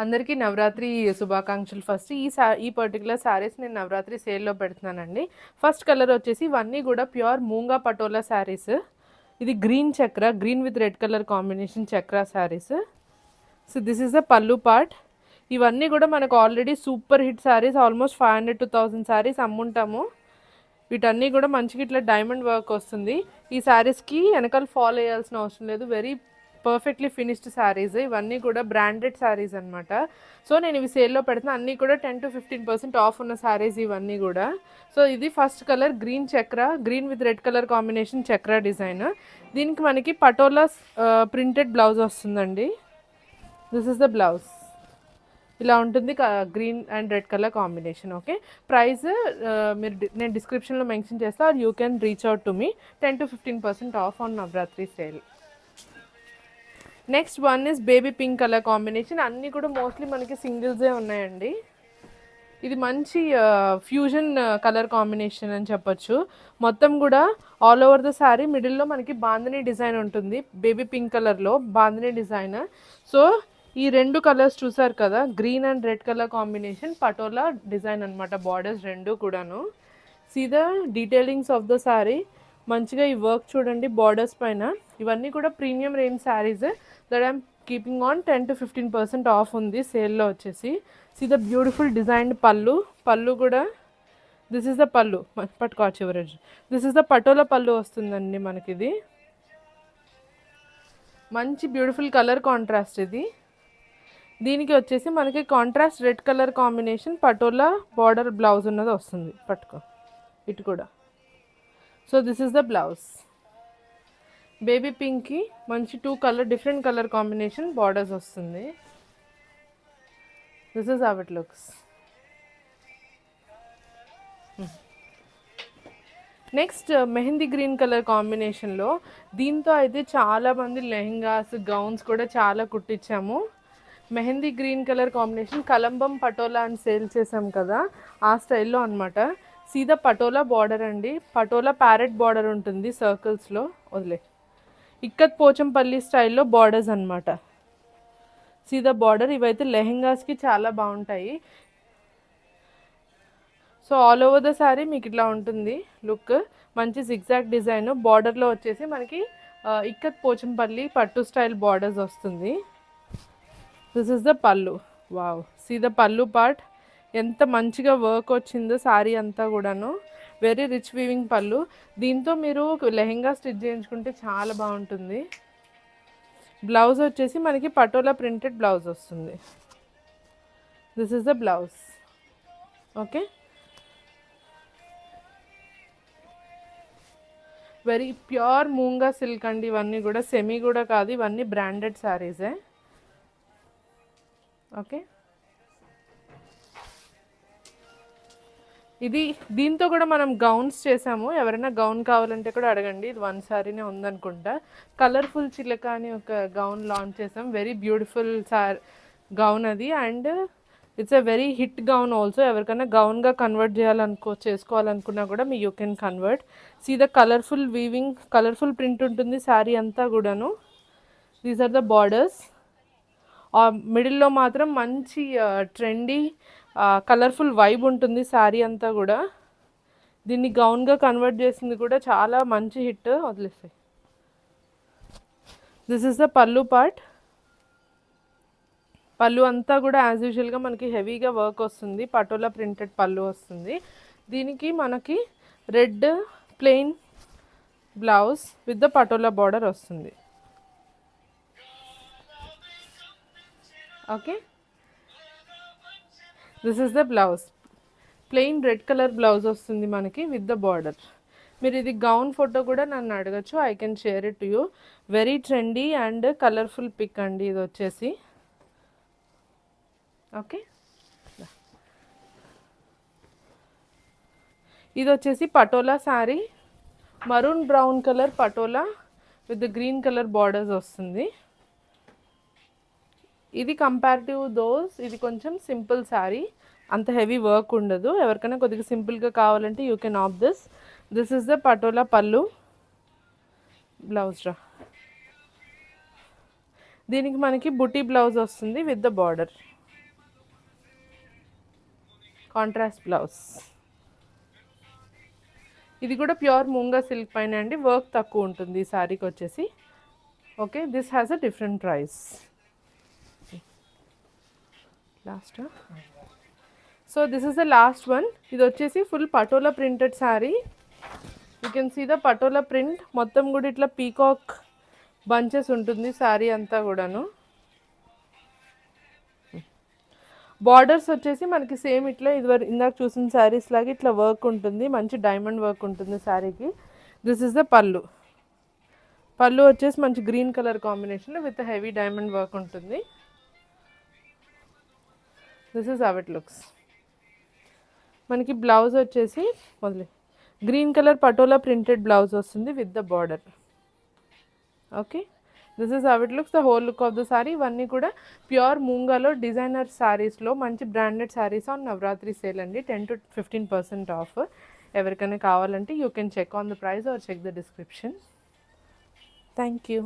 అందరికీ నవరాత్రి శుభాకాంక్షలు. ఫస్ట్ ఈ పర్టిక్యులర్ శారీస్ నేను నవరాత్రి సేల్‌లో పెడుతున్నానండి. ఫస్ట్ కలర్ వచ్చేసి ఇవన్నీ గూడా ప్యూర్ మూంగా పటోలా శారీస్. ఇది గ్రీన్ చక్ర, green with red colour combination Chakra saris. So this is the pallu part. ఇవన్నీ గూడా మనకు already super hit saris. Almost 500-1000 saris అమ్ముంటాము. వీటన్నీ కూడా మంచిగా ఇట్లా డైమండ్ వర్క్ వస్తుంది. ఈ శారీస్కి వెనకాల ఫాలో అయ్యాల్సిన అవసరం లేదు. Very perfectly finished saris. ఇవన్నీ కూడా బ్రాండెడ్ శారీస్ అనమాట. సో నేను ఇవి సేల్లో పెడుతున్నా. అన్నీ కూడా 10-15% ఆఫ్ ఉన్న శారీస్ ఇవన్నీ కూడా. సో ఇది ఫస్ట్ కలర్ గ్రీన్ చక్ర, green with red colour combination chakra design. దీనికి మనకి పటోలా ప్రింటెడ్ బ్లౌజ్ వస్తుందండి. This is the blouse. ఇలా ఉంటుంది green and red colour combination. Okay, price మీరు నేను డిస్క్రిప్షన్లో మెన్షన్ చేస్తా, or you can reach out to me. 10-15% off on Navratri sale. Next one is baby pink colour combination. అన్నీ కూడా mostly మనకి సింగిల్సే ఉన్నాయండి. ఇది మంచి ఫ్యూజన్ కలర్ కాంబినేషన్ అని చెప్పొచ్చు. మొత్తం కూడా ఆల్ ఓవర్ ద శారీ మిడిల్లో మనకి బాందినీ డిజైన్ ఉంటుంది. బేబీ పింక్ కలర్లో బాందినీ డిజైన్. సో ఈ రెండు కలర్స్ చూసారు కదా, green and red colour combination Patola design అనమాట. బార్డర్స్ రెండు కూడాను. See the detailings of the sari. మంచిగా ఈ వర్క్ చూడండి బార్డర్స్ పైన. ఇవన్నీ కూడా premium range saris that I'm keeping on 10-15% off ఉంది సేల్లో వచ్చేసి. సీ ద బ్యూటిఫుల్ డిజైన్డ్ పళ్ళు. పళ్ళు కూడా దిస్ ఇస్ ద పళ్ళు. పట్టుకోవచ్చు average. This is the Patola పళ్ళు వస్తుందండి మనకి. ఇది మంచి బ్యూటిఫుల్ కలర్ కాంట్రాస్ట్. ఇది దీనికి వచ్చేసి మనకి contrast red colour combination Patola border blouse ఉన్నది వస్తుంది. పట్టుకో ఇటు కూడా. So this is the blouse. Baby పింక్కి మంచి డిఫరెంట్ కలర్ కాంబినేషన్ బార్డర్స్ వస్తుంది. This is how it looks. Next mehndi green colour కాంబినేషన్లో. దీంతో అయితే చాలామంది లెహెంగాస్, గౌన్స్ కూడా చాలా కుట్టించాము. మెహందీ గ్రీన్ కలర్ కాంబినేషన్ కలంబం పటోలా అని సేల్ చేసాం కదా, ఆ స్టైల్లో అనమాట. సీదా పటోలా బార్డర్ అండి. పటోలా ప్యారెట్ బార్డర్ ఉంటుంది సర్కిల్స్లో. వదిలే ఇక్కత్ పోచంపల్లి స్టైల్లో బార్డర్స్ అనమాట. సీదా బార్డర్. ఇవైతే లెహెంగాస్కి చాలా బాగుంటాయి. So all over the sari మీకు ఇట్లా ఉంటుంది లుక్. మంచి జిగ్జాగ్ డిజైన్. బార్డర్లో వచ్చేసి మనకి ఇక్కత్ పోచంపల్లి పట్టు స్టైల్ బార్డర్స్ వస్తుంది. దిస్ ఇస్ ద పళ్ళు. వావ్, సీ ద పళ్ళు పార్ట్. ఎంత మంచిగా వర్క్ వచ్చిందో శారీ అంతా కూడాను. వెరీ రిచ్ వీవింగ్ పళ్ళు. దీంతో మీరు లెహెంగా స్టిచ్ చేయించుకుంటే చాలా బాగుంటుంది. బ్లౌజ్ వచ్చేసి మనకి పటోలా ప్రింటెడ్ బ్లౌజ్ వస్తుంది. This is the blouse. Okay, very pure మూంగా silk అండి. ఇవన్నీ కూడా సెమీ కూడా కాదు, ఇవన్నీ బ్రాండెడ్ శారీసే. ఓకే, ఇది దీంతో కూడా మనం గౌన్స్ చేసాము. ఎవరైనా గౌన్ కావాలంటే కూడా అడగండి. ఇది వన్ శారీనే ఉందనుకుంటా. కలర్ఫుల్ చిలక అని ఒక గౌన్ లాంచ్ చేసాం. వెరీ బ్యూటిఫుల్ గౌన్ అది. And it's a very hit gown also. ఎవరికైనా గౌన్గా కన్వర్ట్ చేసుకోవాలనుకున్నా కూడా మీ you can convert. See the colourful weaving, colourful print ఉంటుంది శారీ అంతా కూడాను. These are the borders. మిడిల్లో మాత్రం మంచి ట్రెండీ కలర్ఫుల్ వైబ్ ఉంటుంది శారీ అంతా కూడా. దీన్ని గౌన్గా కన్వర్ట్ చేసింది కూడా చాలా మంచి హిట్. వదిలేస్తాయి. దిస్ ఇస్ ద పళ్ళు పార్ట్. పళ్ళు అంతా కూడా యాజ్ యూజువల్గా మనకి హెవీగా వర్క్ వస్తుంది. పటోలా ప్రింటెడ్ పళ్ళు వస్తుంది. దీనికి మనకి red plain blouse with the Patola border వస్తుంది. Okay, this is the blouse. Plain red colour blouse వస్తుంది మనకి విత్ ద బార్డర్. మీరు ఇది గౌన్ ఫోటో కూడా నన్ను అడగచ్చు. I can share it to you. Very trendy and colourful pic అండి ఇది వచ్చేసి. ఓకే, ఇది వచ్చేసి Patola sari. Maroon brown colour Patola with green colour borders వస్తుంది. ఇది కంపారిటివ్ దోస్, ఇది కొంచెం సింపుల్ శారీ. అంత హెవీ వర్క్ ఉండదు. ఎవరికైనా కొద్దిగా సింపుల్గా కావాలంటే you can opt this. This is the Patola pallu. Blouse రా. దీనికి మనకి బుటీ బ్లౌజ్ వస్తుంది with the border. Contrast blouse. ఇది కూడా ప్యూర్ మూంగా సిల్క్ పైన అండి, వర్క్ తక్కువ ఉంటుంది ఈ శారీకి వచ్చేసి. Okay, this has a different price. Last, so this is the last one. ఇది వచ్చేసి full Patola printed sari. You can see the Patola print, మొత్తం కూడా ఇట్లా పీకాక్ బంచెస్ ఉంటుంది శారీ అంతా కూడాను. బార్డర్స్ వచ్చేసి మనకి సేమ్ ఇట్లా ఇందాక చూసిన శారీస్ లాగా ఇట్లా వర్క్ ఉంటుంది, మంచి డైమండ్ వర్క్ ఉంటుంది శారీకి. దిస్ ఇస్ ద పళ్ళు. పళ్ళు వచ్చేసి మంచి గ్రీన్ కలర్ కాంబినేషన్లో విత్ హెవీ డైమండ్ వర్క్ ఉంటుంది. This is how it looks. మనకి బ్లౌజ్ వచ్చేసి green colour Patola printed blouse వస్తుంది with the border. Okay, this is how it looks, the whole look of the sari. ఇవన్నీ కూడా ప్యూర్ మూంగాలో designer శారీస్లో మంచి branded saris on Navratri sale అండి. 10 to 15% ఆఫ్. ఎవరికైనా కావాలంటే you can check on the price or check the description. Thank you.